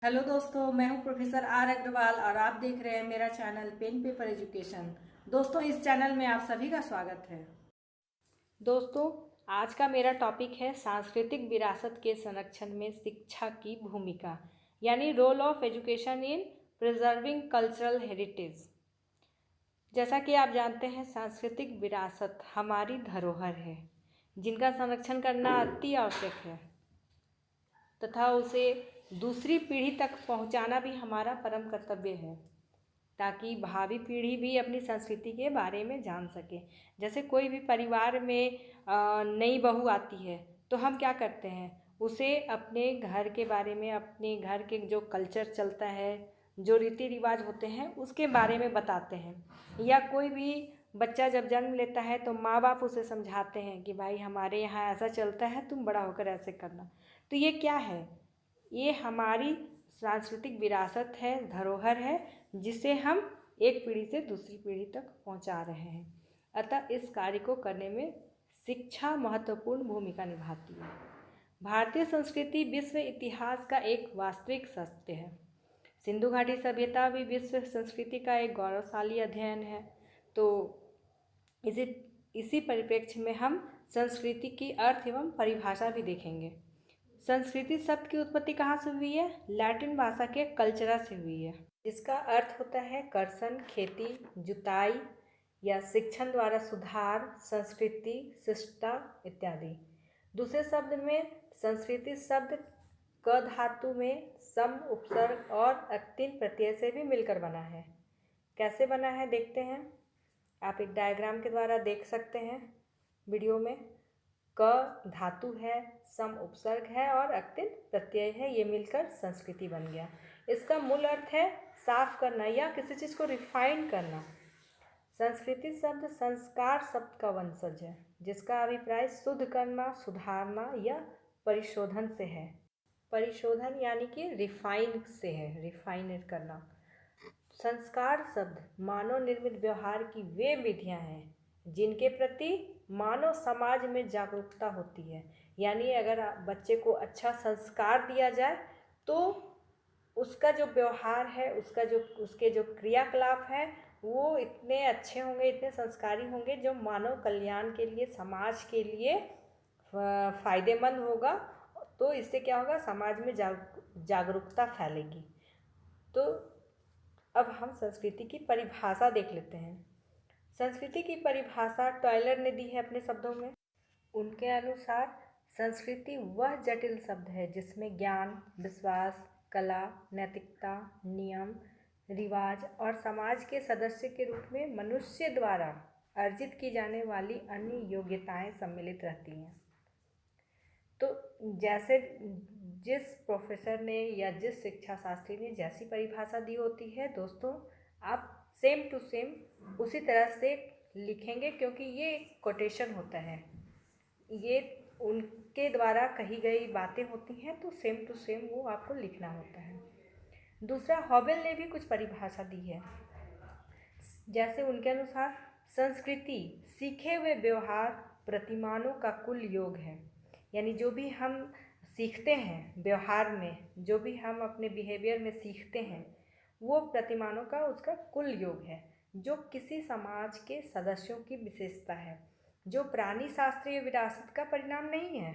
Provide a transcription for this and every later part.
Hello दोस्तों, मैं हूं प्रोफेसर आर अग्रवाल और आप देख रहे हैं मेरा चैनल पेन पेपर एजुकेशन। दोस्तों, इस चैनल में आप सभी का स्वागत है। दोस्तों, आज का मेरा टॉपिक है सांस्कृतिक विरासत के संरक्षण में शिक्षा की भूमिका, यानी role of education in preserving cultural heritage. जैसा कि आप जानते हैं, सांस्कृतिक विरासत हमारी धरोहर है जिनका संरक्षण करना अति आवश्यक है तथा उसे दूसरी पीढ़ी तक पहुंचाना भी हमारा परम कर्तव्य है, ताकि भावी पीढ़ी भी अपनी संस्कृति के बारे में जान सके। जैसे कोई भी परिवार में नई बहू आती है तो हम क्या करते हैं, उसे अपने घर के बारे में, अपने घर के जो कल्चर चलता है, जो रीति रिवाज होते हैं, उसके बारे में बताते हैं। या कोई भी बच्चा जब जन्म लेता है तो माँ बाप उसे समझाते हैं कि भाई हमारे यहाँ ऐसा चलता है, तुम बड़ा होकर ऐसे करना। तो ये क्या है? ये हमारी सांस्कृतिक विरासत है, धरोहर है, जिसे हम एक पीढ़ी से दूसरी पीढ़ी तक पहुंचा रहे हैं। अतः इस कार्य को करने में शिक्षा महत्वपूर्ण भूमिका निभाती है। भारतीय संस्कृति विश्व इतिहास का एक वास्तविक सत्य है। सिंधु घाटी सभ्यता भी विश्व संस्कृति का एक गौरवशाली अध्ययन है। तो इसी इसी परिप्रेक्ष्य में हम संस्कृति की अर्थ एवं परिभाषा भी देखेंगे। संस्कृति शब्द की उत्पत्ति कहाँ से हुई है? लैटिन भाषा के कल्चरा से हुई है। इसका अर्थ होता है कर्षण, खेती, जुताई या शिक्षण द्वारा सुधार, संस्कृति, शिष्टता इत्यादि। दूसरे शब्द में संस्कृति शब्द क धातु में सम, उपसर्ग और अक्तिन प्रत्यय से भी मिलकर बना है। कैसे बना है देखते हैं। आप एक डायग्राम के द्वारा देख सकते हैं वीडियो में। क धातु है, सम उपसर्ग है और अक्तिन प्रत्यय है, ये मिलकर संस्कृति बन गया। इसका मूल अर्थ है साफ करना या किसी चीज़ को रिफाइन करना। संस्कृति शब्द संस्कार शब्द का वंशज है, जिसका अभिप्राय शुद्ध करना, सुधारना या परिशोधन से है। परिशोधन यानी कि रिफाइन से है, रिफाइन करना। संस्कार शब्द मानव निर्मित व्यवहार की वे विधियां हैं जिनके प्रति मानव समाज में जागरूकता होती है। यानी अगर बच्चे को अच्छा संस्कार दिया जाए तो उसका जो व्यवहार है, उसके जो क्रियाकलाप है, वो इतने अच्छे होंगे, इतने संस्कारी होंगे, जो मानव कल्याण के लिए, समाज के लिए फ़ायदेमंद होगा। तो इससे क्या होगा, समाज में जागरूकता फैलेगी। तो अब हम संस्कृति की परिभाषा देख लेते हैं। संस्कृति की परिभाषा टॉयलर ने दी है अपने शब्दों में। उनके अनुसार संस्कृति वह जटिल शब्द है जिसमें ज्ञान, विश्वास, कला, नैतिकता, नियम, रिवाज और समाज के सदस्य के रूप में मनुष्य द्वारा अर्जित की जाने वाली अन्य योग्यताएं सम्मिलित रहती हैं। तो जैसे जिस प्रोफेसर ने या जिस शिक्षा शास्त्री ने जैसी परिभाषा दी होती है दोस्तों, आप सेम टू सेम उसी तरह से लिखेंगे, क्योंकि ये कोटेशन होता है, ये उनके द्वारा कही गई बातें होती हैं, तो सेम टू सेम वो आपको लिखना होता है। दूसरा, हॉवेल ने भी कुछ परिभाषा दी है। जैसे उनके अनुसार संस्कृति सीखे हुए व्यवहार प्रतिमानों का कुल योग है। यानी जो भी हम सीखते हैं व्यवहार में, जो भी हम अपने बिहेवियर में सीखते हैं, वो प्रतिमानों का उसका कुल योग है, जो किसी समाज के सदस्यों की विशेषता है, जो प्राणी शास्त्रीय विरासत का परिणाम नहीं है।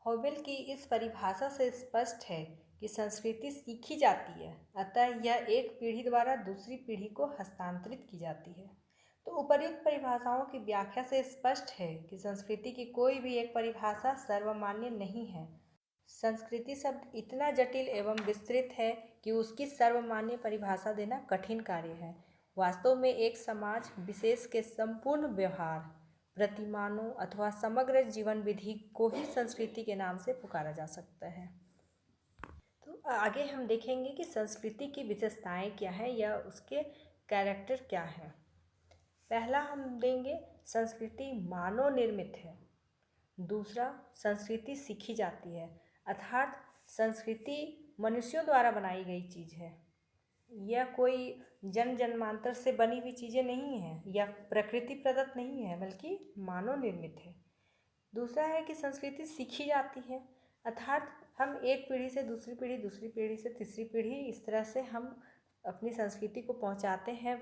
हॉवेल की इस परिभाषा से स्पष्ट है कि संस्कृति सीखी जाती है, अतः यह एक पीढ़ी द्वारा दूसरी पीढ़ी को हस्तांतरित की जाती है। तो उपर्युक्त परिभाषाओं की व्याख्या से स्पष्ट है कि संस्कृति की कोई भी एक परिभाषा सर्वमान्य नहीं है। संस्कृति शब्द इतना जटिल एवं विस्तृत है कि उसकी सर्वमान्य परिभाषा देना कठिन कार्य है। वास्तव में एक समाज विशेष के संपूर्ण व्यवहार, प्रतिमानों अथवा समग्र जीवन विधि को ही संस्कृति के नाम से पुकारा जा सकता है। तो आगे हम देखेंगे कि संस्कृति की विशेषताएं क्या है या उसके कैरेक्टर क्या है। पहला हम देंगे, संस्कृति मानव निर्मित है। दूसरा, संस्कृति सीखी जाती है, अर्थात संस्कृति मनुष्यों द्वारा बनाई गई चीज़ है। यह कोई जन्म जन्मांतर से बनी हुई चीज़ें नहीं हैं या प्रकृति प्रदत्त नहीं है, बल्कि मानव निर्मित है। दूसरा है कि संस्कृति सीखी जाती है, अर्थात हम एक पीढ़ी से दूसरी पीढ़ी, दूसरी पीढ़ी से तीसरी पीढ़ी, इस तरह से हम अपनी संस्कृति को पहुंचाते हैं,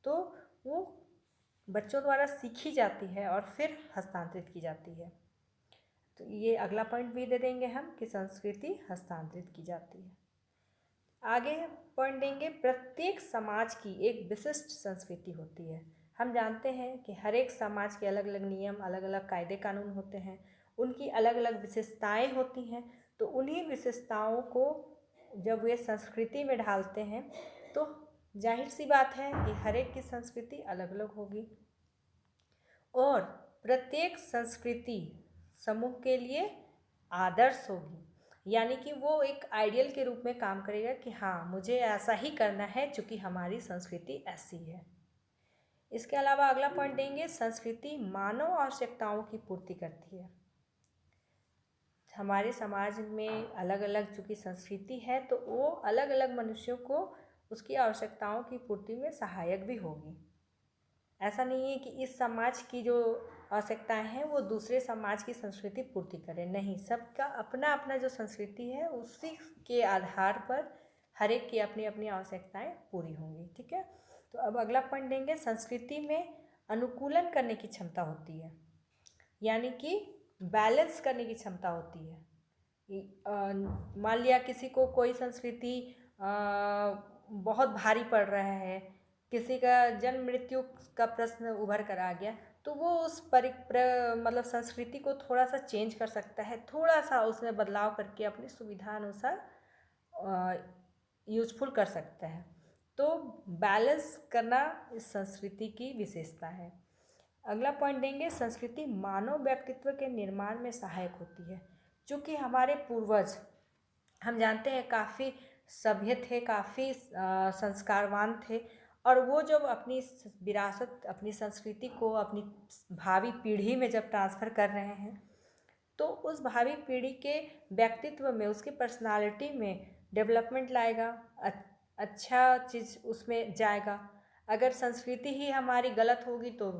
तो वो बच्चों द्वारा सीखी जाती है और फिर हस्तांतरित की जाती है। तो ये अगला पॉइंट भी दे देंगे हम कि संस्कृति हस्तांतरित की जाती है। आगे पॉइंट देंगे, प्रत्येक समाज की एक विशिष्ट संस्कृति होती है। हम जानते हैं कि हर एक समाज के अलग अलग नियम, अलग अलग कायदे कानून होते हैं, उनकी अलग अलग विशेषताएं होती हैं। तो उन्हीं विशेषताओं को जब वे संस्कृति में ढालते हैं तो जाहिर सी बात है कि हर एक की संस्कृति अलग अलग होगी, और प्रत्येक संस्कृति समूह के लिए आदर्श होगी, यानी कि वो एक आइडियल के रूप में काम करेगा कि हाँ, मुझे ऐसा ही करना है चूँकि हमारी संस्कृति ऐसी है। इसके अलावा अगला पॉइंट देंगे, संस्कृति मानव आवश्यकताओं की पूर्ति करती है। हमारे समाज में अलग अलग चूँकि संस्कृति है तो वो अलग अलग मनुष्यों को उसकी आवश्यकताओं की पूर्ति में सहायक भी होगी। ऐसा नहीं है कि इस समाज की जो आवश्यकताएं हैं वो दूसरे समाज की संस्कृति पूर्ति करें, नहीं, सबका अपना अपना जो संस्कृति है उसी के आधार पर हर एक की अपनी अपनी आवश्यकताएं पूरी होंगी। ठीक है, तो अब अगला पॉइंट देंगे, संस्कृति में अनुकूलन करने की क्षमता होती है, यानी कि बैलेंस करने की क्षमता होती है। मान लिया किसी को कोई संस्कृति बहुत भारी पड़ रहा है, किसी का जन्म मृत्यु का प्रश्न उभर कर आ गया, तो वो उस मतलब संस्कृति को थोड़ा सा चेंज कर सकता है, थोड़ा सा उसमें बदलाव करके अपनी सुविधा अनुसार यूजफुल कर सकता है। तो बैलेंस करना इस संस्कृति की विशेषता है। अगला पॉइंट देंगे, संस्कृति मानव व्यक्तित्व के निर्माण में सहायक होती है। चूँकि हमारे पूर्वज हम जानते हैं काफ़ी सभ्य थे, काफ़ी संस्कारवान थे, और वो जब अपनी विरासत, अपनी संस्कृति को अपनी भावी पीढ़ी में जब ट्रांसफ़र कर रहे हैं तो उस भावी पीढ़ी के व्यक्तित्व में, उसकी पर्सनालिटी में डेवलपमेंट लाएगा, अच्छा चीज़ उसमें जाएगा। अगर संस्कृति ही हमारी गलत होगी तो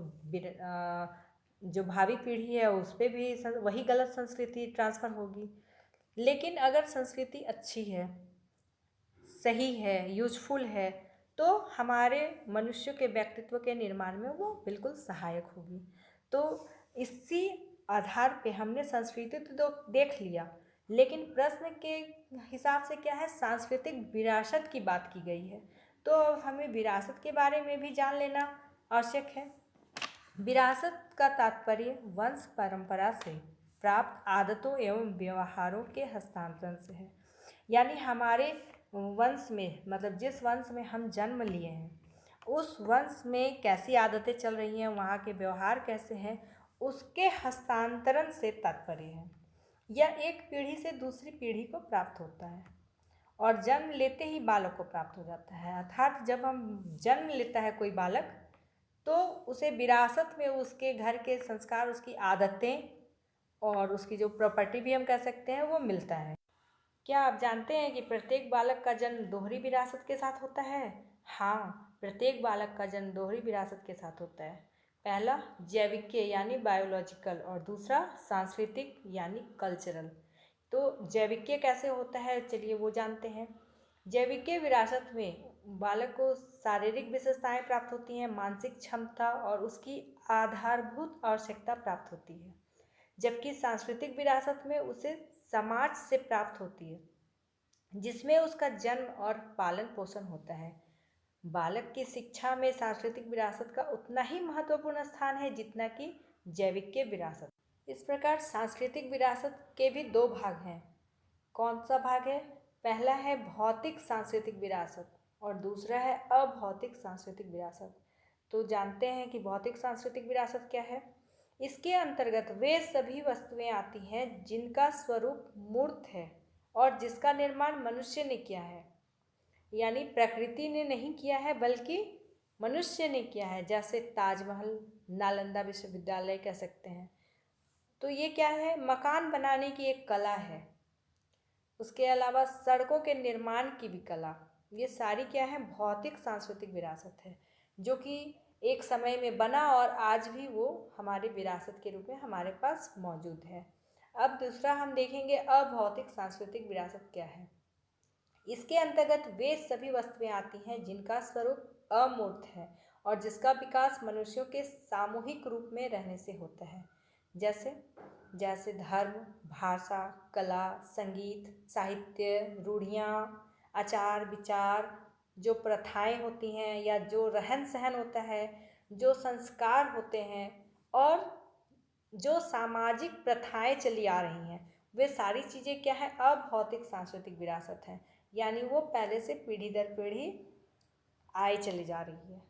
जो भावी पीढ़ी है उस पर भी वही गलत संस्कृति ट्रांसफ़र होगी। लेकिन अगर संस्कृति अच्छी है, सही है, यूजफुल है, तो हमारे मनुष्य के व्यक्तित्व के निर्माण में वो बिल्कुल सहायक होगी। तो इसी आधार पे हमने संस्कृति तो देख लिया, लेकिन प्रश्न के हिसाब से क्या है, सांस्कृतिक विरासत की बात की गई है, तो अब हमें विरासत के बारे में भी जान लेना आवश्यक है। विरासत का तात्पर्य वंश परंपरा से प्राप्त आदतों एवं व्यवहारों के हस्तांतरण से है। यानी हमारे वंश में, मतलब जिस वंश में हम जन्म लिए हैं, उस वंश में कैसी आदतें चल रही हैं, वहाँ के व्यवहार कैसे हैं, उसके हस्तांतरण से तात्पर्य है। यह एक पीढ़ी से दूसरी पीढ़ी को प्राप्त होता है और जन्म लेते ही बालक को प्राप्त हो जाता है। अर्थात जब हम जन्म लेता है कोई बालक तो उसे विरासत में उसके घर के संस्कार, उसकी आदतें और उसकी जो प्रॉपर्टी भी हम कह सकते हैं वो मिलता है। क्या आप जानते हैं कि प्रत्येक बालक का जन्म दोहरी विरासत के साथ होता है? हाँ, प्रत्येक बालक का जन्म दोहरी विरासत के साथ होता है। पहला जैविक यानी बायोलॉजिकल, और दूसरा सांस्कृतिक यानी कल्चरल। तो जैविक कैसे होता है, चलिए वो जानते हैं। जैविक विरासत में बालक को शारीरिक विशेषताएं प्राप्त होती हैं, मानसिक क्षमता और उसकी आधारभूत आवश्यकता प्राप्त होती है, जबकि सांस्कृतिक विरासत में उसे समाज से प्राप्त होती है, जिसमें उसका जन्म और पालन पोषण होता है। बालक की शिक्षा में सांस्कृतिक विरासत का उतना ही महत्वपूर्ण स्थान है जितना कि जैविक विरासत। इस प्रकार सांस्कृतिक विरासत के भी दो भाग हैं। कौन सा भाग है? पहला है भौतिक सांस्कृतिक विरासत और दूसरा है अभौतिक सांस्कृतिक विरासत। तो जानते हैं कि भौतिक सांस्कृतिक विरासत क्या है। इसके अंतर्गत वे सभी वस्तुएं आती हैं जिनका स्वरूप मूर्त है और जिसका निर्माण मनुष्य ने किया है, यानी प्रकृति ने नहीं किया है बल्कि मनुष्य ने किया है। जैसे ताजमहल, नालंदा विश्वविद्यालय कह सकते हैं। तो ये क्या है? मकान बनाने की एक कला है। उसके अलावा सड़कों के निर्माण की भी कला, ये सारी क्या है? भौतिक सांस्कृतिक विरासत है, जो कि एक समय में बना और आज भी वो हमारे विरासत के रूप में हमारे पास मौजूद है। अब दूसरा हम देखेंगे अभौतिक सांस्कृतिक विरासत क्या है। इसके अंतर्गत वे सभी वस्तुएं आती हैं जिनका स्वरूप अमूर्त है और जिसका विकास मनुष्यों के सामूहिक रूप में रहने से होता है, जैसे जैसे धर्म, भाषा, कला, संगीत, साहित्य, रूढ़ियाँ, आचार विचार, जो प्रथाएं होती हैं या जो रहन सहन होता है, जो संस्कार होते हैं और जो सामाजिक प्रथाएं चली आ रही हैं, वे सारी चीज़ें क्या है, अभौतिक सांस्कृतिक विरासत है। यानी वो पहले से पीढ़ी दर पीढ़ी आए चली जा रही है।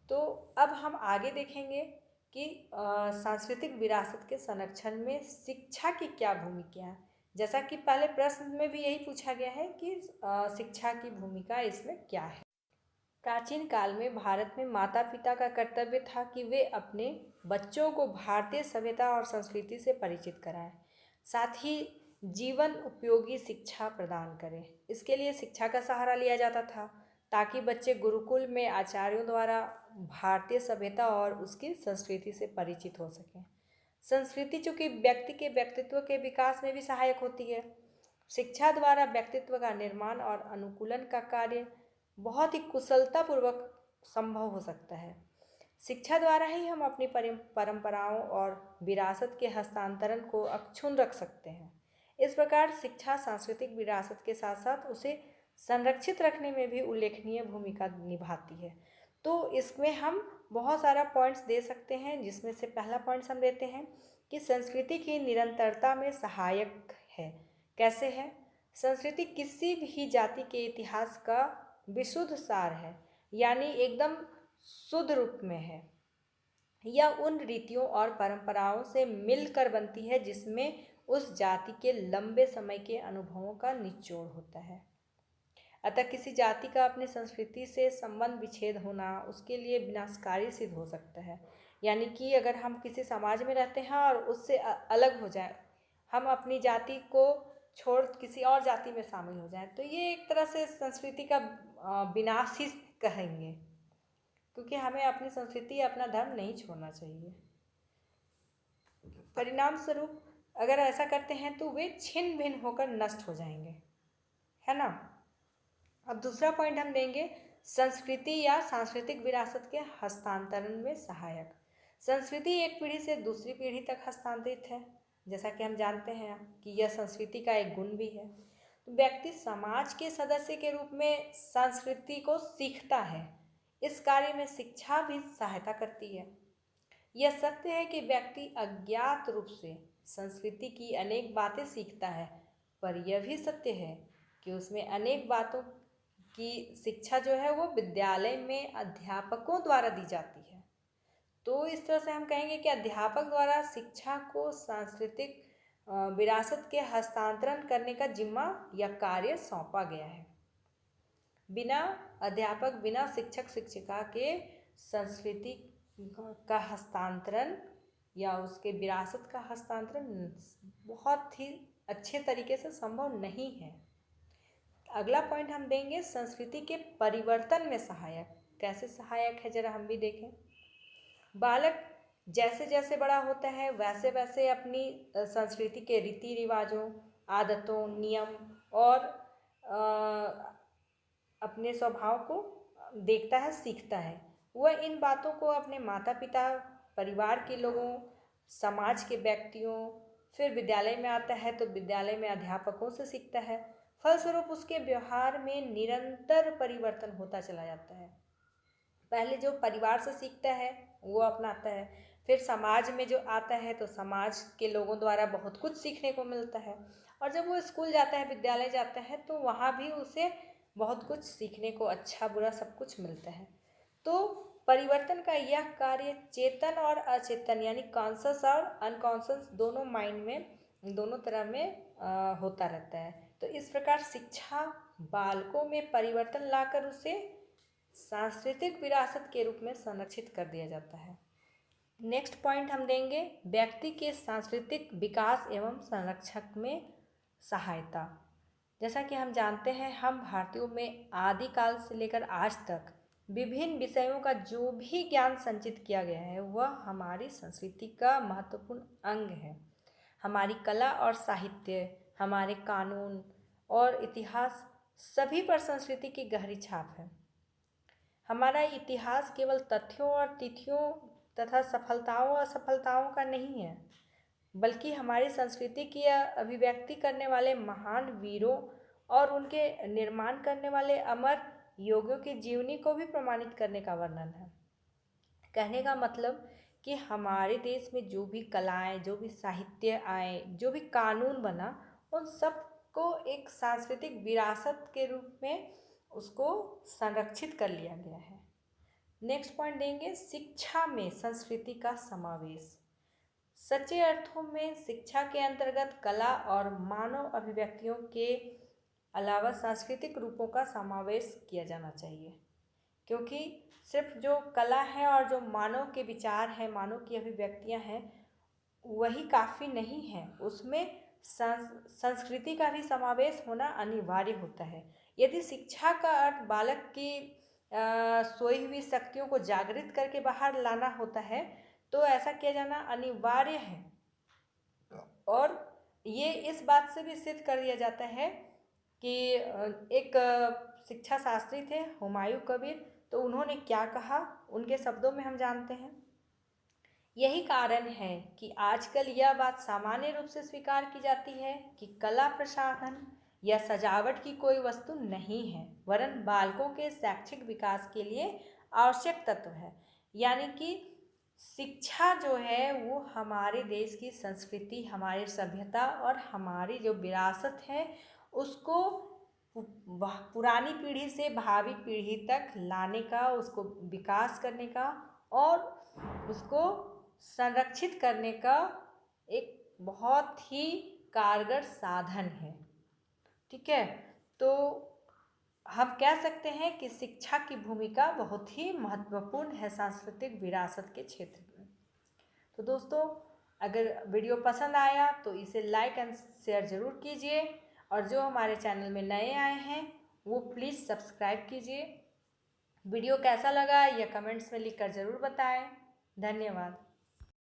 तो अब हम आगे देखेंगे कि सांस्कृतिक विरासत के संरक्षण में शिक्षा की क्या भूमिका है। जैसा कि पहले प्रश्न में भी यही पूछा गया है कि शिक्षा की भूमिका इसमें क्या है। प्राचीन काल में भारत में माता पिता का कर्तव्य था कि वे अपने बच्चों को भारतीय सभ्यता और संस्कृति से परिचित कराएं, साथ ही जीवन उपयोगी शिक्षा प्रदान करें। इसके लिए शिक्षा का सहारा लिया जाता था ताकि बच्चे गुरुकुल में आचार्यों द्वारा भारतीय सभ्यता और उसकी संस्कृति से परिचित हो सकें। संस्कृति चूँकि व्यक्ति के व्यक्तित्व के विकास में भी सहायक होती है। शिक्षा द्वारा व्यक्तित्व का निर्माण और अनुकूलन का कार्य बहुत ही कुशलतापूर्वक संभव हो सकता है। शिक्षा द्वारा ही हम अपनी परंपराओं और विरासत के हस्तांतरण को अक्षुण्ण रख सकते हैं। इस प्रकार शिक्षा सांस्कृतिक विरासत के साथ साथ उसे संरक्षित रखने में भी उल्लेखनीय भूमिका निभाती है। तो इसमें हम बहुत सारा पॉइंट्स दे सकते हैं, जिसमें से पहला पॉइंट्स हम देते हैं कि संस्कृति की निरंतरता में सहायक है। कैसे है? संस्कृति किसी भी जाति के इतिहास का विशुद्ध सार है, यानी एकदम शुद्ध रूप में है। यह उन रीतियों और परंपराओं से मिलकर बनती है जिसमें उस जाति के लंबे समय के अनुभवों का निचोड़ होता है। अतः किसी जाति का अपनी संस्कृति से संबंध विच्छेद होना उसके लिए विनाशकारी सिद्ध हो सकता है। यानी कि अगर हम किसी समाज में रहते हैं और उससे अलग हो जाए, हम अपनी जाति को छोड़ किसी और जाति में शामिल हो जाएं, तो ये एक तरह से संस्कृति का विनाश ही कहेंगे, क्योंकि हमें अपनी संस्कृति अपना धर्म नहीं छोड़ना चाहिए। परिणाम स्वरूप अगर ऐसा करते हैं तो वे छिन्न भिन्न होकर नष्ट हो जाएंगे, है ना। अब दूसरा पॉइंट हम देंगे संस्कृति या सांस्कृतिक विरासत के हस्तांतरण में सहायक। संस्कृति एक पीढ़ी से दूसरी पीढ़ी तक हस्तांतरित है, जैसा कि हम जानते हैं कि यह संस्कृति का एक गुण भी है। तो व्यक्ति समाज के सदस्य के रूप में संस्कृति को सीखता है। इस कार्य में शिक्षा भी सहायता करती है। यह सत्य है कि व्यक्ति अज्ञात रूप से संस्कृति की अनेक बातें सीखता है, पर यह भी सत्य है कि उसमें अनेक बातों की शिक्षा जो है वो विद्यालय में अध्यापकों द्वारा दी जाती है। तो इस तरह से हम कहेंगे कि अध्यापक द्वारा शिक्षा को सांस्कृतिक विरासत के हस्तांतरण करने का जिम्मा या कार्य सौंपा गया है। बिना अध्यापक, बिना शिक्षक शिक्षिका के संस्कृति का हस्तांतरण या उसके विरासत का हस्तांतरण बहुत ही अच्छे तरीके से संभव नहीं है। अगला पॉइंट हम देंगे संस्कृति के परिवर्तन में सहायक। कैसे सहायक है जरा हम भी देखें। बालक जैसे जैसे बड़ा होता है वैसे वैसे अपनी संस्कृति के रीति रिवाजों, आदतों, नियम और अपने स्वभाव को देखता है, सीखता है। वह इन बातों को अपने माता पिता, परिवार के लोगों, समाज के व्यक्तियों, फिर विद्यालय में आता है तो विद्यालय में अध्यापकों से सीखता है। फलस्वरूप उसके व्यवहार में निरंतर परिवर्तन होता चला जाता है। पहले जो परिवार से सीखता है वो अपनाता है, फिर समाज में जो आता है तो समाज के लोगों द्वारा बहुत कुछ सीखने को मिलता है, और जब वो स्कूल जाता है, विद्यालय जाता है, तो वहाँ भी उसे बहुत कुछ सीखने को, अच्छा बुरा सब कुछ मिलता है। तो परिवर्तन का यह कार्य चेतन और अचेतन यानी कॉन्शस और अनकॉन्शस दोनों माइंड में, दोनों तरह में होता रहता है। तो इस प्रकार शिक्षा बालकों में परिवर्तन लाकर उसे सांस्कृतिक विरासत के रूप में संरक्षित कर दिया जाता है। नेक्स्ट पॉइंट हम देंगे व्यक्ति के सांस्कृतिक विकास एवं संरक्षक में सहायता। जैसा कि हम जानते हैं, हम भारतीयों में आदिकाल से लेकर आज तक विभिन्न विषयों का जो भी ज्ञान संचित किया गया है वह हमारी संस्कृति का महत्वपूर्ण अंग है। हमारी कला और साहित्य, हमारे कानून और इतिहास सभी पर संस्कृति की गहरी छाप है। हमारा इतिहास केवल तथ्यों और तिथियों तथा सफलताओं और असफलताओं का नहीं है, बल्कि हमारी संस्कृति की अभिव्यक्ति करने वाले महान वीरों और उनके निर्माण करने वाले अमर योगियों की जीवनी को भी प्रमाणित करने का वर्णन है। कहने का मतलब कि हमारे देश में जो भी कलाएं, जो भी साहित्य आए, जो भी कानून बना, उन सब को एक सांस्कृतिक विरासत के रूप में उसको संरक्षित कर लिया गया है। नेक्स्ट पॉइंट देंगे, शिक्षा में संस्कृति का समावेश। सच्चे अर्थों में शिक्षा के अंतर्गत कला और मानव अभिव्यक्तियों के अलावा सांस्कृतिक रूपों का समावेश किया जाना चाहिए, क्योंकि सिर्फ जो कला है और जो मानव के विचार हैं, मानव की अभिव्यक्तियां हैं, वही काफ़ी नहीं है, उसमें संस्कृति का भी समावेश होना अनिवार्य होता है। यदि शिक्षा का अर्थ बालक की सोई हुई शक्तियों को जागृत करके बाहर लाना होता है, तो ऐसा किया जाना अनिवार्य है। और ये इस बात से भी सिद्ध कर दिया जाता है कि एक शिक्षा शास्त्री थे हुमायूं कबीर, तो उन्होंने क्या कहा, उनके शब्दों में हम जानते हैं। यही कारण है कि आजकल यह बात सामान्य रूप से स्वीकार की जाती है कि कला प्रसाधन या सजावट की कोई वस्तु नहीं है, वरन बालकों के शैक्षिक विकास के लिए आवश्यक तत्व है। यानी कि शिक्षा जो है वो हमारे देश की संस्कृति, हमारी सभ्यता और हमारी जो विरासत है उसको पुरानी पीढ़ी से भावी पीढ़ी तक लाने का, उसको विकास करने का और उसको संरक्षित करने का एक बहुत ही कारगर साधन है। ठीक है, तो हम कह सकते हैं कि शिक्षा की भूमिका बहुत ही महत्वपूर्ण है सांस्कृतिक विरासत के क्षेत्र में। तो दोस्तों, अगर वीडियो पसंद आया तो इसे लाइक एंड शेयर ज़रूर कीजिए, और जो हमारे चैनल में नए आए हैं वो प्लीज़ सब्सक्राइब कीजिए। वीडियो कैसा लगा यह कमेंट्स में लिखकर ज़रूर बताएं। धन्यवाद।